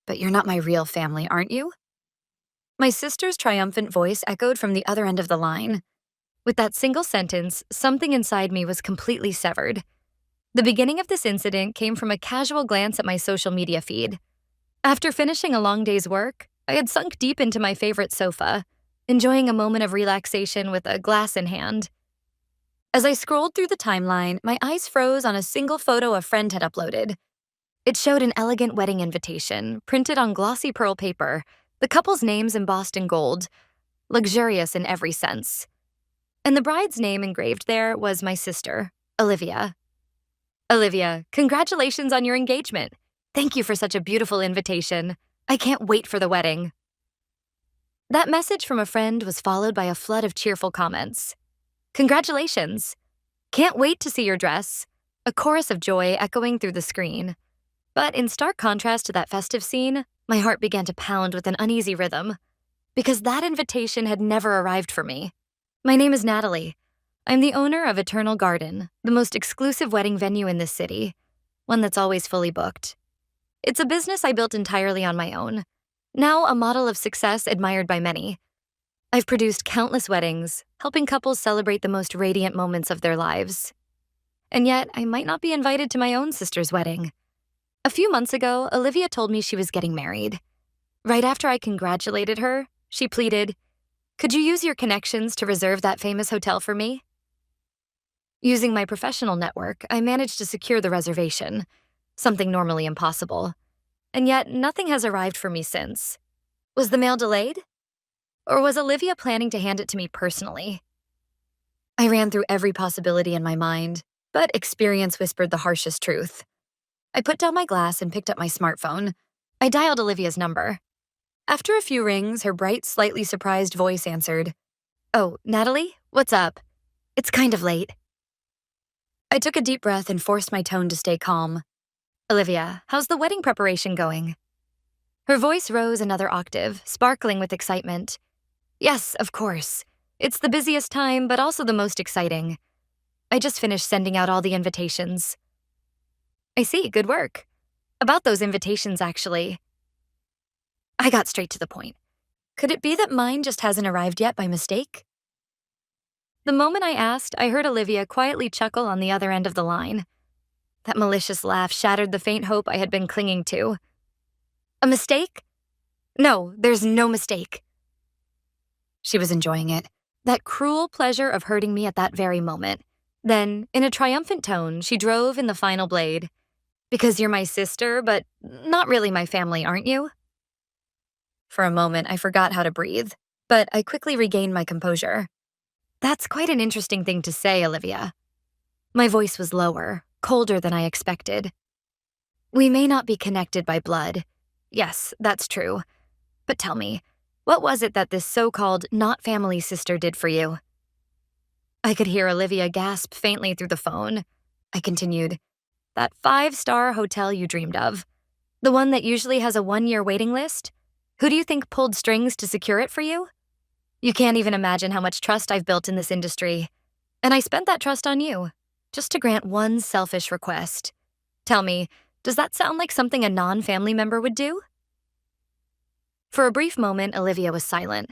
But you're not my real family, aren't you? My sister's triumphant voice echoed from the other end of the line. With that single sentence, something inside me was completely severed. The beginning of this incident came from a casual glance at my social media feed. After finishing a long day's work, I had sunk deep into my favorite sofa, enjoying a moment of relaxation with a glass in hand. As I scrolled through the timeline, my eyes froze on a single photo a friend had uploaded. It showed an elegant wedding invitation, printed on glossy pearl paper, the couple's names embossed in gold, luxurious in every sense. And the bride's name engraved there was my sister, Olivia. Olivia, congratulations on your engagement. Thank you for such a beautiful invitation. I can't wait for the wedding. That message from a friend was followed by a flood of cheerful comments. Congratulations. Can't wait to see your dress. A chorus of joy echoing through the screen. But in stark contrast to that festive scene, my heart began to pound with an uneasy rhythm. Because that invitation had never arrived for me. My name is Natalie. I'm the owner of Eternal Garden, the most exclusive wedding venue in this city, one that's always fully booked. It's a business I built entirely on my own, now a model of success admired by many. I've produced countless weddings, helping couples celebrate the most radiant moments of their lives. And yet, I might not be invited to my own sister's wedding. A few months ago, Olivia told me she was getting married. Right after I congratulated her, she pleaded, "Could you use your connections to reserve that famous hotel for me?" Using my professional network, I managed to secure the reservation, something normally impossible. And yet, nothing has arrived for me since. Was the mail delayed? Or was Olivia planning to hand it to me personally? I ran through every possibility in my mind, but experience whispered the harshest truth. I put down my glass and picked up my smartphone. I dialed Olivia's number. After a few rings, her bright, slightly surprised voice answered. "Oh, Natalie? What's up? It's kind of late." I took a deep breath and forced my tone to stay calm. "Olivia, how's the wedding preparation going?" Her voice rose another octave, sparkling with excitement. "Yes, of course. It's the busiest time, but also the most exciting. I just finished sending out all the invitations." "I see, good work. About those invitations, actually." I got straight to the point. Could it be that mine just hasn't arrived yet by mistake? The moment I asked, I heard Olivia quietly chuckle on the other end of the line. That malicious laugh shattered the faint hope I had been clinging to. "A mistake? No, there's no mistake." She was enjoying it, that cruel pleasure of hurting me at that very moment. Then, in a triumphant tone, she drove in the final blade. "Because you're my sister, but not really my family, aren't you?" For a moment, I forgot how to breathe, but I quickly regained my composure. "That's quite an interesting thing to say, Olivia." My voice was lower, colder than I expected. "We may not be connected by blood. Yes, that's true. But tell me, what was it that this so-called not-family sister did for you?" I could hear Olivia gasp faintly through the phone. I continued, "That 5-star hotel you dreamed of. The one that usually has a 1-year waiting list? Who do you think pulled strings to secure it for you? You can't even imagine how much trust I've built in this industry. And I spent that trust on you, just to grant one selfish request. Tell me, does that sound like something a non-family member would do?" For a brief moment, Olivia was silent.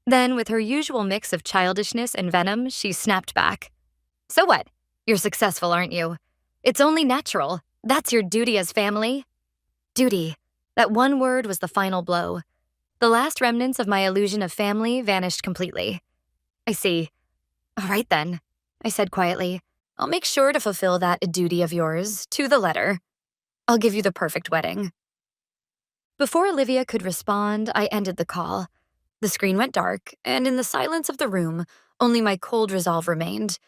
Then, with her usual mix of childishness and venom, she snapped back. "So what? You're successful, aren't you? It's only natural. That's your duty as family." Duty. That one word was the final blow. The last remnants of my illusion of family vanished completely. "I see. All right then," I said quietly. "I'll make sure to fulfill that duty of yours, to the letter. I'll give you the perfect wedding." Before Olivia could respond, I ended the call. The screen went dark, and in the silence of the room, only my cold resolve remained.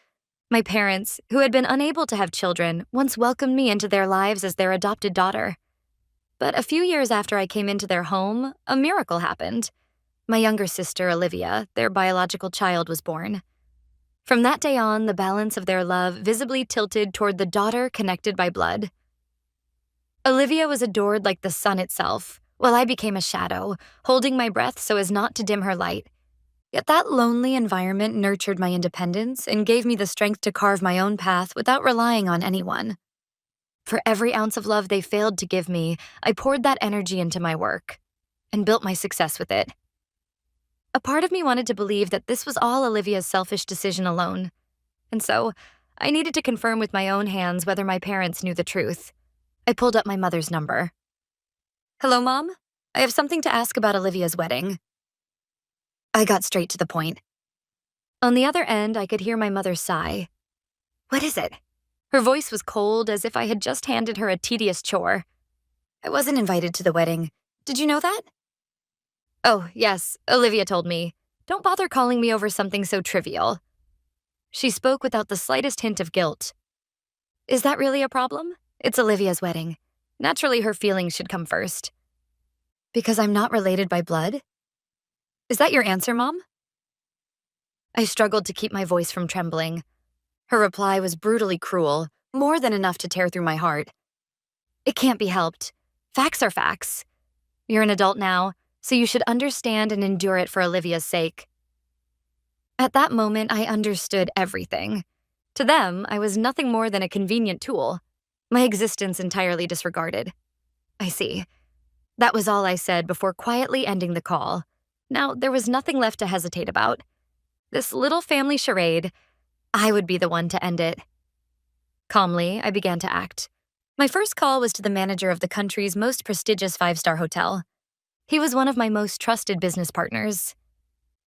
My parents, who had been unable to have children, once welcomed me into their lives as their adopted daughter. But a few years after I came into their home, a miracle happened. My younger sister, Olivia, their biological child, was born. From that day on, the balance of their love visibly tilted toward the daughter connected by blood. Olivia was adored like the sun itself, while I became a shadow, holding my breath so as not to dim her light. Yet that lonely environment nurtured my independence and gave me the strength to carve my own path without relying on anyone. For every ounce of love they failed to give me, I poured that energy into my work and built my success with it. A part of me wanted to believe that this was all Olivia's selfish decision alone, and so I needed to confirm with my own hands whether my parents knew the truth. I pulled up my mother's number. "Hello, Mom? I have something to ask about Olivia's wedding." I got straight to the point. On the other end, I could hear my mother sigh. "What is it?" Her voice was cold, as if I had just handed her a tedious chore. "I wasn't invited to the wedding. Did you know that?" "Oh, yes, Olivia told me. Don't bother calling me over something so trivial." She spoke without the slightest hint of guilt. "Is that really a problem? It's Olivia's wedding. Naturally, her feelings should come first." "Because I'm not related by blood? Is that your answer, Mom?" I struggled to keep my voice from trembling. Her reply was brutally cruel, more than enough to tear through my heart. "It can't be helped. Facts are facts. You're an adult now, so you should understand and endure it for Olivia's sake." At that moment, I understood everything. To them, I was nothing more than a convenient tool, my existence entirely disregarded. "I see." That was all I said before quietly ending the call. Now, there was nothing left to hesitate about. This little family charade, I would be the one to end it. Calmly, I began to act. My first call was to the manager of the country's most prestigious five-star hotel. He was one of my most trusted business partners.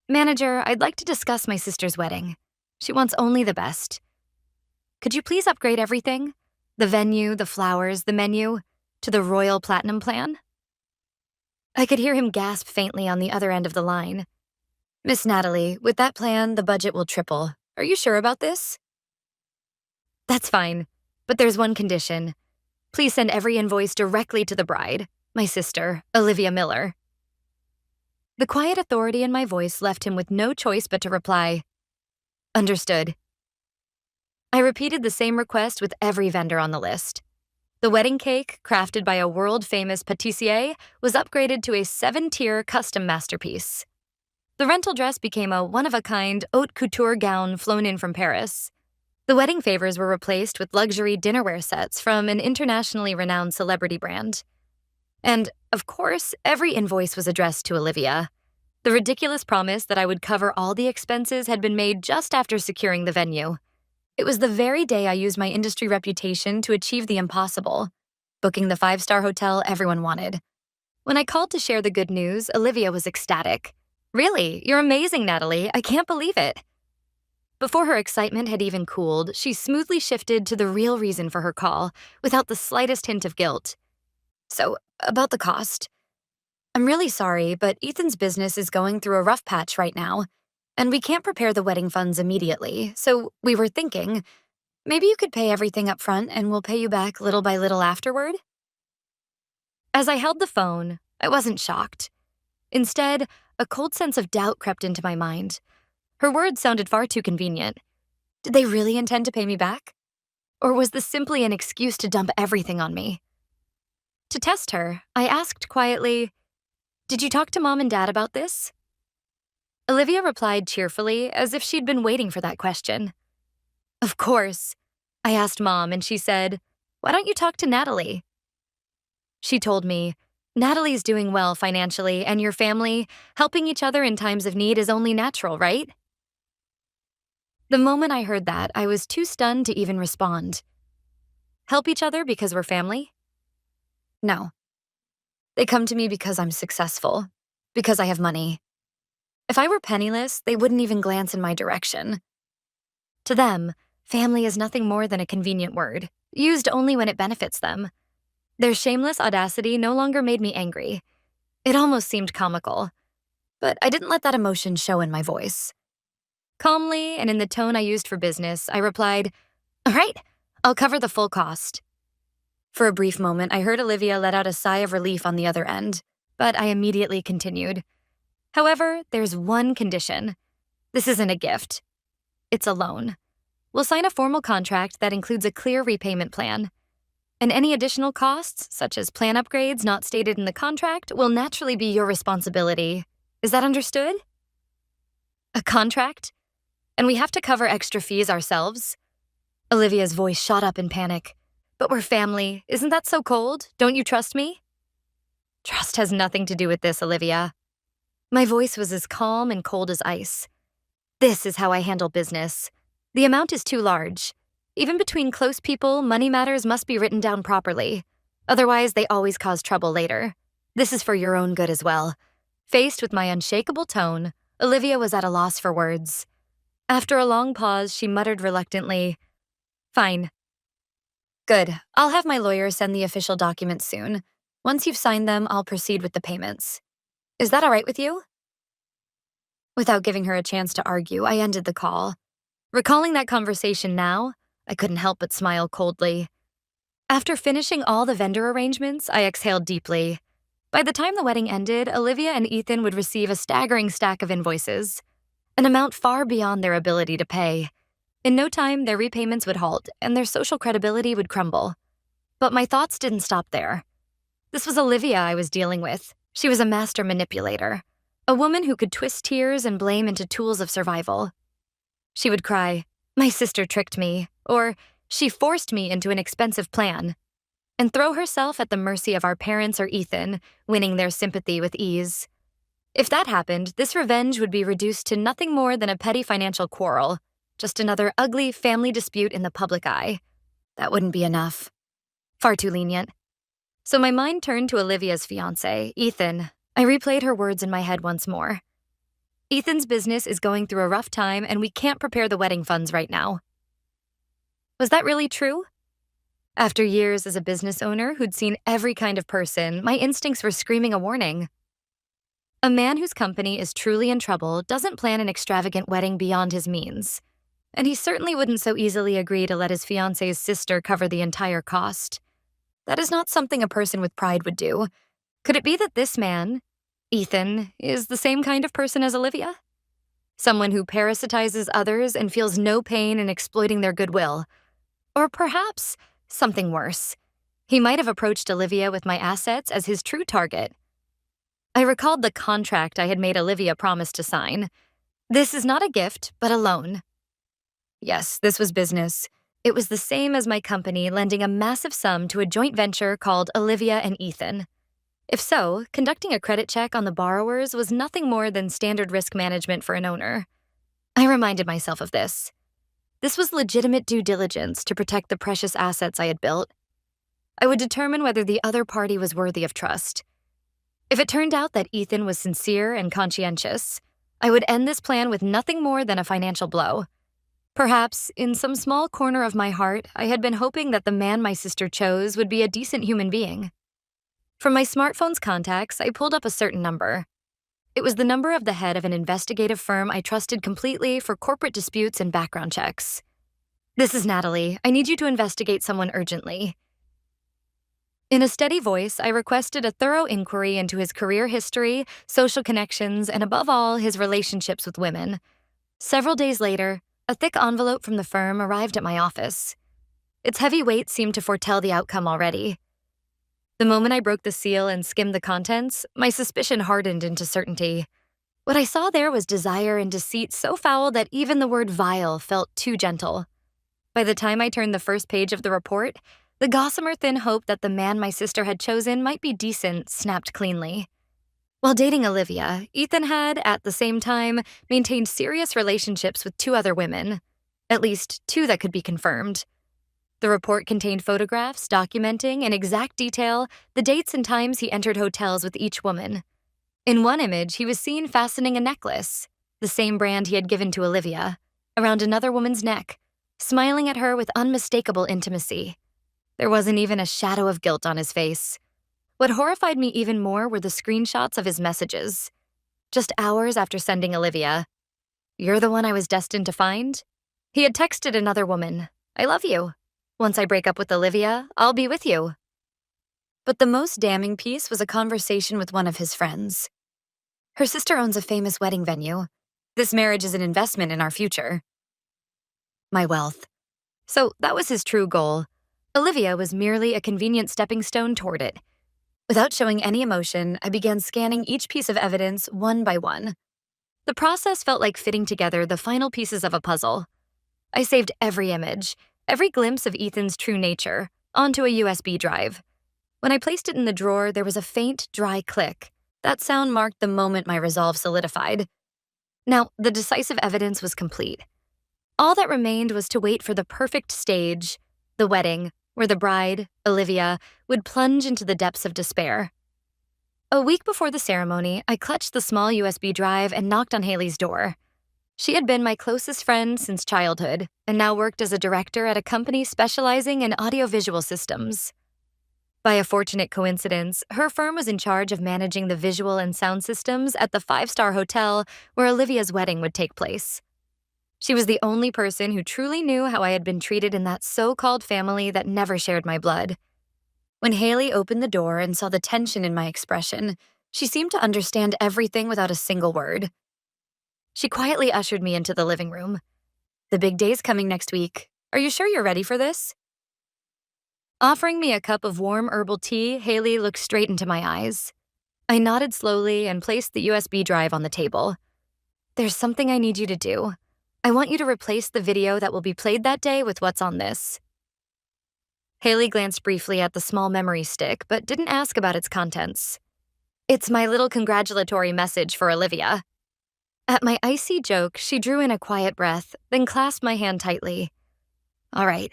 "Manager, I'd like to discuss my sister's wedding. She wants only the best. Could you please upgrade everything? The venue, the flowers, the menu, to the Royal Platinum plan?" I could hear him gasp faintly on the other end of the line. "Miss Natalie, with that plan, the budget will triple. Are you sure about this?" "That's fine, but there's one condition. Please send every invoice directly to the bride, my sister, Olivia Miller." The quiet authority in my voice left him with no choice but to reply, "Understood." I repeated the same request with every vendor on the list. The wedding cake, crafted by a world-famous pâtissier, was upgraded to a 7-tier custom masterpiece. The rental dress became a one-of-a-kind haute couture gown flown in from Paris. The wedding favors were replaced with luxury dinnerware sets from an internationally renowned celebrity brand. And, of course, every invoice was addressed to Olivia. The ridiculous promise that I would cover all the expenses had been made just after securing the venue. It was the very day I used my industry reputation to achieve the impossible, booking the 5-star hotel everyone wanted. When I called to share the good news, Olivia was ecstatic. "Really, you're amazing, Natalie. I can't believe it." Before her excitement had even cooled, she smoothly shifted to the real reason for her call, without the slightest hint of guilt. "So, about the cost. I'm really sorry, but Ethan's business is going through a rough patch right now, and we can't prepare the wedding funds immediately, so we were thinking, maybe you could pay everything up front and we'll pay you back little by little afterward." As I held the phone, I wasn't shocked. Instead, a cold sense of doubt crept into my mind. Her words sounded far too convenient. Did they really intend to pay me back? Or was this simply an excuse to dump everything on me? To test her, I asked quietly, "Did you talk to Mom and Dad about this?" Olivia replied cheerfully, as if she'd been waiting for that question. "Of course." I asked Mom, and she said, "Why don't you talk to Natalie?" She told me, "Natalie's doing well financially, and your family, helping each other in times of need is only natural, right?" The moment I heard that, I was too stunned to even respond. Help each other because we're family? No. They come to me because I'm successful, because I have money. If I were penniless, they wouldn't even glance in my direction. To them, family is nothing more than a convenient word, used only when it benefits them. Their shameless audacity no longer made me angry. It almost seemed comical. But I didn't let that emotion show in my voice. Calmly, and in the tone I used for business, I replied, "All right, I'll cover the full cost." For a brief moment, I heard Olivia let out a sigh of relief on the other end, but I immediately continued. "However, there's one condition. This isn't a gift. It's a loan. We'll sign a formal contract that includes a clear repayment plan. And any additional costs, such as plan upgrades not stated in the contract, will naturally be your responsibility. Is that understood?" "A contract? And we have to cover extra fees ourselves?" Olivia's voice shot up in panic. But we're family. Isn't that so cold? Don't you trust me? Trust has nothing to do with this, Olivia. My voice was as calm and cold as ice. This is how I handle business. The amount is too large. Even between close people, money matters must be written down properly. Otherwise, they always cause trouble later. This is for your own good as well. Faced with my unshakable tone, Olivia was at a loss for words. After a long pause, she muttered reluctantly, "Fine." "Good. I'll have my lawyer send the official documents soon. Once you've signed them, I'll proceed with the payments. Is that all right with you?" Without giving her a chance to argue, I ended the call. Recalling that conversation now, I couldn't help but smile coldly. After finishing all the vendor arrangements, I exhaled deeply. By the time the wedding ended, Olivia and Ethan would receive a staggering stack of invoices, an amount far beyond their ability to pay. In no time, their repayments would halt, and their social credibility would crumble. But my thoughts didn't stop there. This was Olivia I was dealing with. She was a master manipulator, a woman who could twist tears and blame into tools of survival. She would cry, "My sister tricked me," or "She forced me into an expensive plan," and throw herself at the mercy of our parents or Ethan, winning their sympathy with ease. If that happened, this revenge would be reduced to nothing more than a petty financial quarrel, just another ugly family dispute in the public eye. That wouldn't be enough. Far too lenient. So my mind turned to Olivia's fiancé, Ethan. I replayed her words in my head once more. "Ethan's business is going through a rough time, and we can't prepare the wedding funds right now." Was that really true? After years as a business owner who'd seen every kind of person, my instincts were screaming a warning. A man whose company is truly in trouble doesn't plan an extravagant wedding beyond his means. And he certainly wouldn't so easily agree to let his fiancé's sister cover the entire cost. That is not something a person with pride would do. Could it be that this man, Ethan, is the same kind of person as Olivia? Someone who parasitizes others and feels no pain in exploiting their goodwill. Or perhaps something worse. He might have approached Olivia with my assets as his true target. I recalled the contract I had made Olivia promise to sign. This is not a gift, but a loan. Yes, this was business. It was the same as my company lending a massive sum to a joint venture called Olivia and Ethan. If so, conducting a credit check on the borrowers was nothing more than standard risk management for an owner. I reminded myself of this. This was legitimate due diligence to protect the precious assets I had built. I would determine whether the other party was worthy of trust. If it turned out that Ethan was sincere and conscientious, I would end this plan with nothing more than a financial blow. Perhaps, in some small corner of my heart, I had been hoping that the man my sister chose would be a decent human being. From my smartphone's contacts, I pulled up a certain number. It was the number of the head of an investigative firm I trusted completely for corporate disputes and background checks. "This is Natalie. I need you to investigate someone urgently." In a steady voice, I requested a thorough inquiry into his career history, social connections, and above all, his relationships with women. Several days later, a thick envelope from the firm arrived at my office. Its heavy weight seemed to foretell the outcome already. The moment I broke the seal and skimmed the contents, my suspicion hardened into certainty. What I saw there was desire and deceit so foul that even the word vile felt too gentle. By the time I turned the first page of the report, the gossamer thin hope that the man my sister had chosen might be decent snapped cleanly. While dating Olivia, Ethan had, at the same time, maintained serious relationships with 2 other women. At least 2 that could be confirmed. The report contained photographs documenting in exact detail the dates and times he entered hotels with each woman. In one image, he was seen fastening a necklace, the same brand he had given to Olivia, around another woman's neck, smiling at her with unmistakable intimacy. There wasn't even a shadow of guilt on his face. What horrified me even more were the screenshots of his messages. Just hours after sending Olivia, "You're the one I was destined to find?" He had texted another woman, "I love you. Once I break up with Olivia, I'll be with you." But the most damning piece was a conversation with one of his friends. "Her sister owns a famous wedding venue. This marriage is an investment in our future." My wealth. So that was his true goal. Olivia was merely a convenient stepping stone toward it. Without showing any emotion, I began scanning each piece of evidence one by one. The process felt like fitting together the final pieces of a puzzle. I saved every image, every glimpse of Ethan's true nature, onto a USB drive. When I placed it in the drawer, there was a faint, dry click. That sound marked the moment my resolve solidified. Now, the decisive evidence was complete. All that remained was to wait for the perfect stage, the wedding, where the bride, Olivia, would plunge into the depths of despair. A week before the ceremony, I clutched the small USB drive and knocked on Haley's door. She had been my closest friend since childhood and now worked as a director at a company specializing in audiovisual systems. By a fortunate coincidence, her firm was in charge of managing the visual and sound systems at the five-star hotel where Olivia's wedding would take place. She was the only person who truly knew how I had been treated in that so-called family that never shared my blood. When Haley opened the door and saw the tension in my expression, she seemed to understand everything without a single word. She quietly ushered me into the living room. "The big day's coming next week. Are you sure you're ready for this?" Offering me a cup of warm herbal tea, Haley looked straight into my eyes. I nodded slowly and placed the USB drive on the table. "There's something I need you to do. I want you to replace the video that will be played that day with what's on this." Haley glanced briefly at the small memory stick, but didn't ask about its contents. "It's my little congratulatory message for Olivia." At my icy joke, she drew in a quiet breath, then clasped my hand tightly. "All right.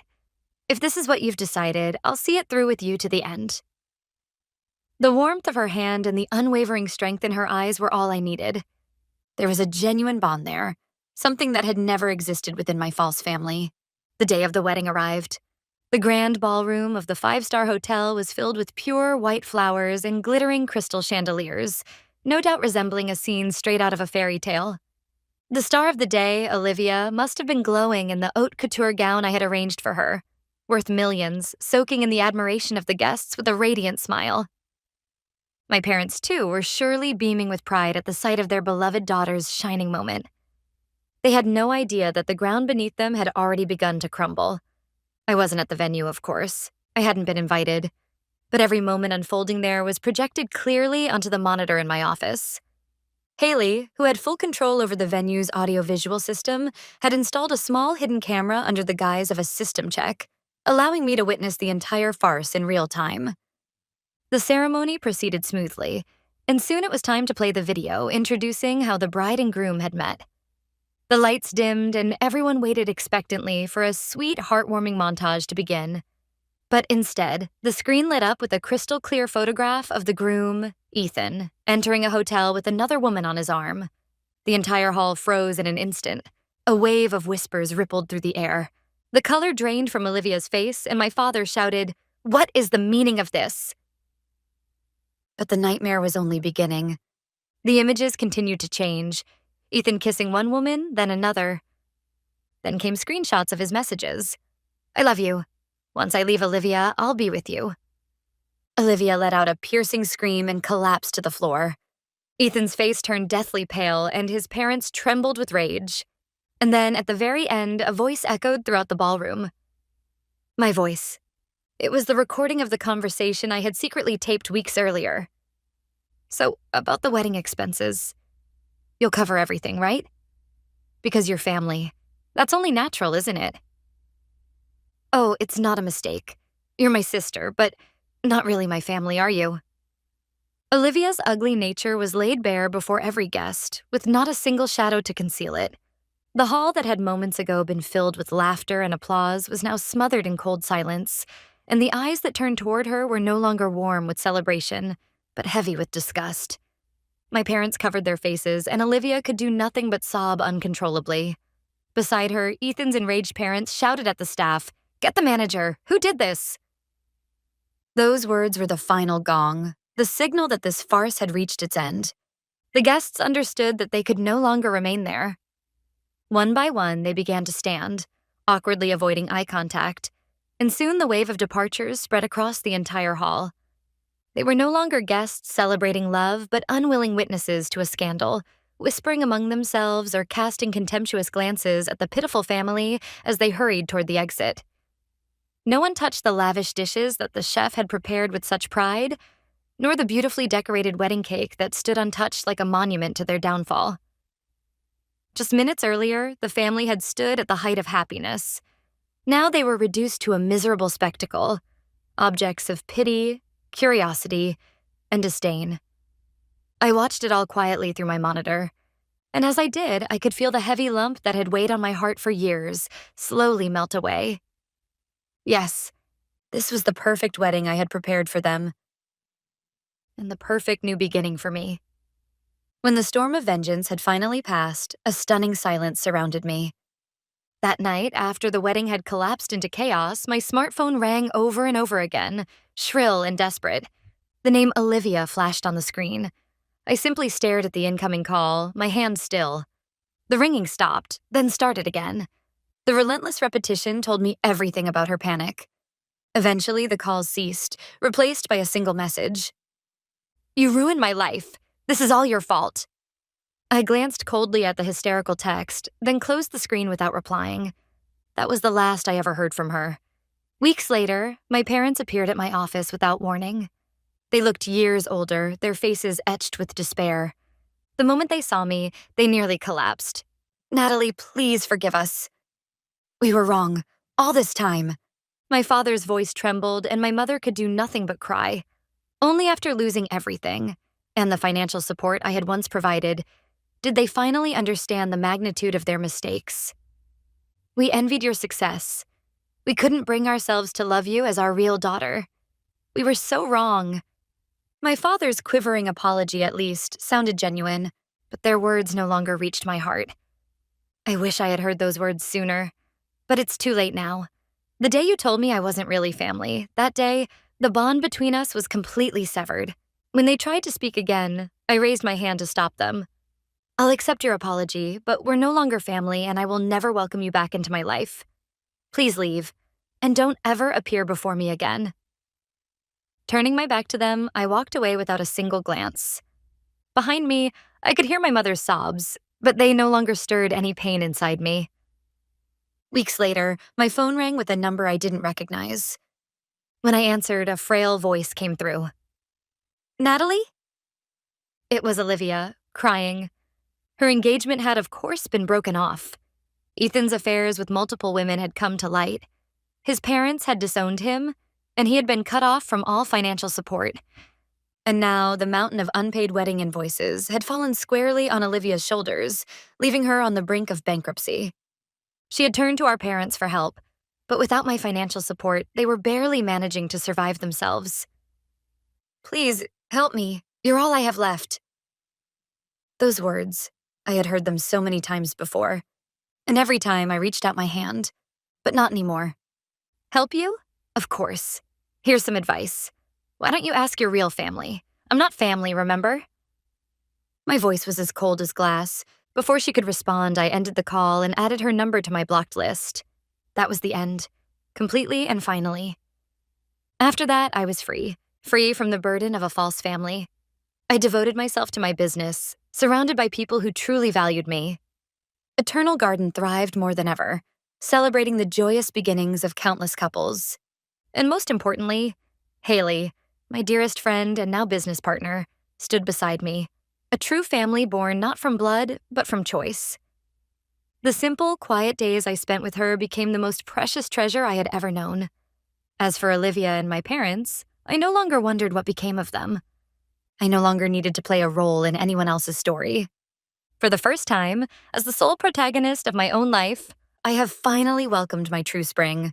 If this is what you've decided, I'll see it through with you to the end." The warmth of her hand and the unwavering strength in her eyes were all I needed. There was a genuine bond there, something that had never existed within my false family. The day of the wedding arrived. The grand ballroom of the five-star hotel was filled with pure white flowers and glittering crystal chandeliers, no doubt resembling a scene straight out of a fairy tale. The star of the day, Olivia, must have been glowing in the haute couture gown I had arranged for her, worth millions, soaking in the admiration of the guests with a radiant smile. My parents, too, were surely beaming with pride at the sight of their beloved daughter's shining moment. They had no idea that the ground beneath them had already begun to crumble. I wasn't at the venue, of course. I hadn't been invited. But every moment unfolding there was projected clearly onto the monitor in my office. Haley, who had full control over the venue's audiovisual system, had installed a small hidden camera under the guise of a system check, allowing me to witness the entire farce in real time. The ceremony proceeded smoothly, and soon it was time to play the video introducing how the bride and groom had met. The lights dimmed, and everyone waited expectantly for a sweet, heartwarming montage to begin. But instead, the screen lit up with a crystal-clear photograph of the groom, Ethan, entering a hotel with another woman on his arm. The entire hall froze in an instant. A wave of whispers rippled through the air. The color drained from Olivia's face, and my father shouted, "What is the meaning of this?" But the nightmare was only beginning. The images continued to change, Ethan kissing one woman, then another. Then came screenshots of his messages. "I love you. Once I leave Olivia, I'll be with you." Olivia let out a piercing scream and collapsed to the floor. Ethan's face turned deathly pale, and his parents trembled with rage. And then, at the very end, a voice echoed throughout the ballroom. My voice. It was the recording of the conversation I had secretly taped weeks earlier. "So, about the wedding expenses. You'll cover everything, right? Because you're family. That's only natural, isn't it?" "Oh, it's not a mistake. You're my sister, but not really my family, are you?" Olivia's ugly nature was laid bare before every guest, with not a single shadow to conceal it. The hall that had moments ago been filled with laughter and applause was now smothered in cold silence, and the eyes that turned toward her were no longer warm with celebration, but heavy with disgust. My parents covered their faces, and Olivia could do nothing but sob uncontrollably. Beside her, Ethan's enraged parents shouted at the staff, "Get the manager! Who did this?" Those words were the final gong, the signal that this farce had reached its end. The guests understood that they could no longer remain there. One by one, they began to stand, awkwardly avoiding eye contact, and soon the wave of departures spread across the entire hall. They were no longer guests celebrating love, but unwilling witnesses to a scandal, whispering among themselves or casting contemptuous glances at the pitiful family as they hurried toward the exit. No one touched the lavish dishes that the chef had prepared with such pride, nor the beautifully decorated wedding cake that stood untouched like a monument to their downfall. Just minutes earlier, the family had stood at the height of happiness. Now they were reduced to a miserable spectacle, objects of pity, curiosity, and disdain. I watched it all quietly through my monitor, and as I did, I could feel the heavy lump that had weighed on my heart for years slowly melt away. Yes, this was the perfect wedding I had prepared for them, and the perfect new beginning for me. When the storm of vengeance had finally passed, a stunning silence surrounded me. That night, after the wedding had collapsed into chaos, my smartphone rang over and over again, shrill and desperate. The name Olivia flashed on the screen. I simply stared at the incoming call, my hand still. The ringing stopped, then started again. The relentless repetition told me everything about her panic. Eventually, the calls ceased, replaced by a single message. "You ruined my life. This is all your fault." I glanced coldly at the hysterical text, then closed the screen without replying. That was the last I ever heard from her. Weeks later, my parents appeared at my office without warning. They looked years older, their faces etched with despair. The moment they saw me, they nearly collapsed. "Natalie, please forgive us. We were wrong, all this time." My father's voice trembled, and my mother could do nothing but cry. Only after losing everything, and the financial support I had once provided, did they finally understand the magnitude of their mistakes. "We envied your success. We couldn't bring ourselves to love you as our real daughter. We were so wrong." My father's quivering apology, at least, sounded genuine, but their words no longer reached my heart. I wish I had heard those words sooner, but it's too late now. The day you told me I wasn't really family, that day, the bond between us was completely severed. When they tried to speak again, I raised my hand to stop them. "I'll accept your apology, but we're no longer family and I will never welcome you back into my life. Please leave, and don't ever appear before me again." Turning my back to them, I walked away without a single glance. Behind me, I could hear my mother's sobs, but they no longer stirred any pain inside me. Weeks later, my phone rang with a number I didn't recognize. When I answered, a frail voice came through. "Natalie?" It was Olivia, crying. Her engagement had, of course, been broken off. Ethan's affairs with multiple women had come to light. His parents had disowned him, and he had been cut off from all financial support. And now the mountain of unpaid wedding invoices had fallen squarely on Olivia's shoulders, leaving her on the brink of bankruptcy. She had turned to our parents for help, but without my financial support, they were barely managing to survive themselves. "Please, help me. You're all I have left." Those words, I had heard them so many times before, and every time I reached out my hand, but not anymore. "Help you? Of course. Here's some advice. Why don't you ask your real family? I'm not family, remember?" My voice was as cold as glass. Before she could respond, I ended the call and added her number to my blocked list. That was the end, completely and finally. After that, I was free from the burden of a false family. I devoted myself to my business, surrounded by people who truly valued me. Eternal Garden thrived more than ever, celebrating the joyous beginnings of countless couples. And most importantly, Haley, my dearest friend and now business partner, stood beside me, a true family born not from blood, but from choice. The simple, quiet days I spent with her became the most precious treasure I had ever known. As for Olivia and my parents, I no longer wondered what became of them. I no longer needed to play a role in anyone else's story. For the first time, as the sole protagonist of my own life, I have finally welcomed my true spring.